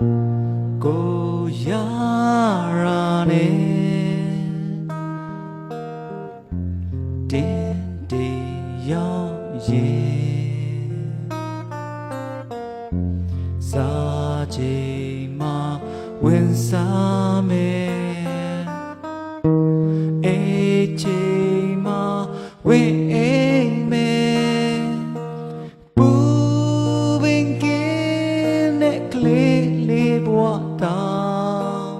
ကိုရရာနဲ့တင်းတေရောက်ရဲ့စားချိန်မှာဝင်စားမယ်အေးချိန်မှာဝင်အိမ်မယ်ပူပင်ကင်းတဲ့ကလေးလေးဘဝတောင်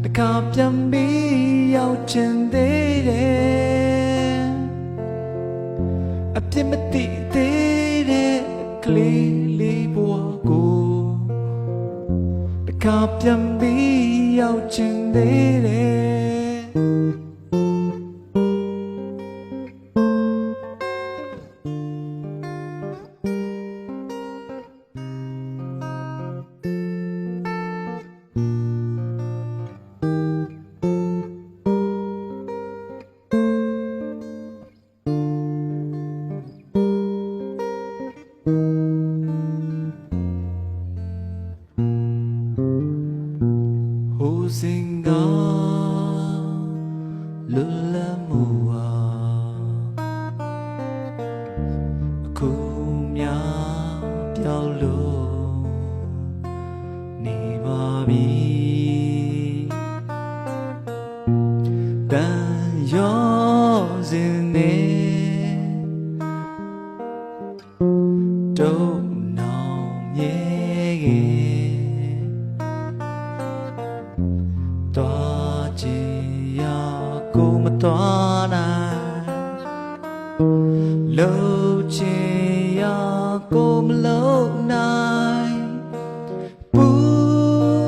တခါပြန်ပြီးရောက်ချင်သေးတယ်အပြစ်မသိသေးတဲ့ကလေးလေးဘဝကိုတခါပြန်ပြီးရောက်ချင်သေးတယ်စင်ကလွတ်လပ်မှုဟာအခုများပြောင်းလို့နေပါပြီတန်ရောစင်နေတော့နောင်မြဲခဲ့သွားချင်ရကိုမသွားနိုင်လှုပ်ချင်ရကိုမလှုပ်နိုင်ပူ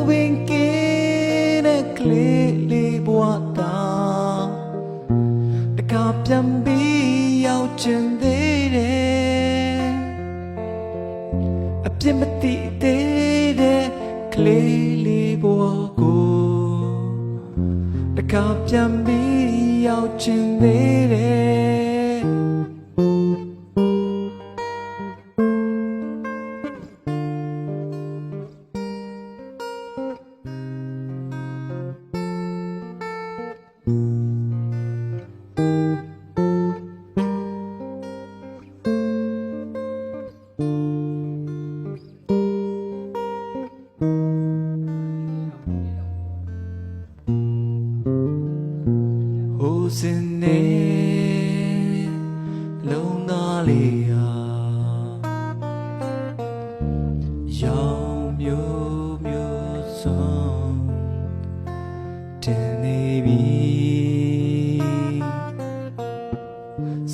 ပင်ကင်းတဲ့ကလေးလေးဘဝတောင်တခါပြန်ပြီးရောက်ချင်သေးတယ်အပြစ်မသိသေးတဲ့ကလေးလေးဘဝကိုတခါပြန်ပြီးရောက်ချင်သေးတယ်စင်နေလုံးသားလေးဟာရောင်မျိုးမျိုးစုံတင်နေပြီ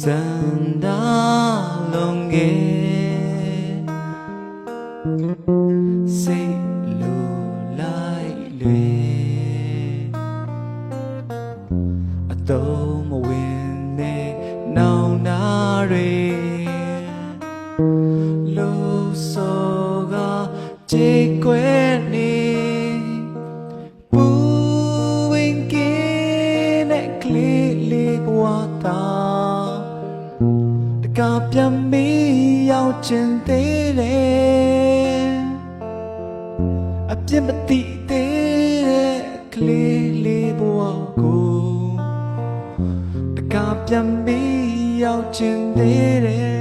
စန္ဒာလုံးငယ်စိတ်လိုလိုက်လွယ်တော့မဝင်နဲ့နောင်နာတွေလို့ဆိုကကြေကွယ်နေပူဝင်ကင်းတဲ့ကလေးလေးဘဝတောင်တကပြန်ပြီးရောက်ချင်သေးတယ်အပြစ်မသိသေးတဲ့ကလေးလေးဘဝကိုတကပြန်ပြီးရောက်ချင်သေးတယ်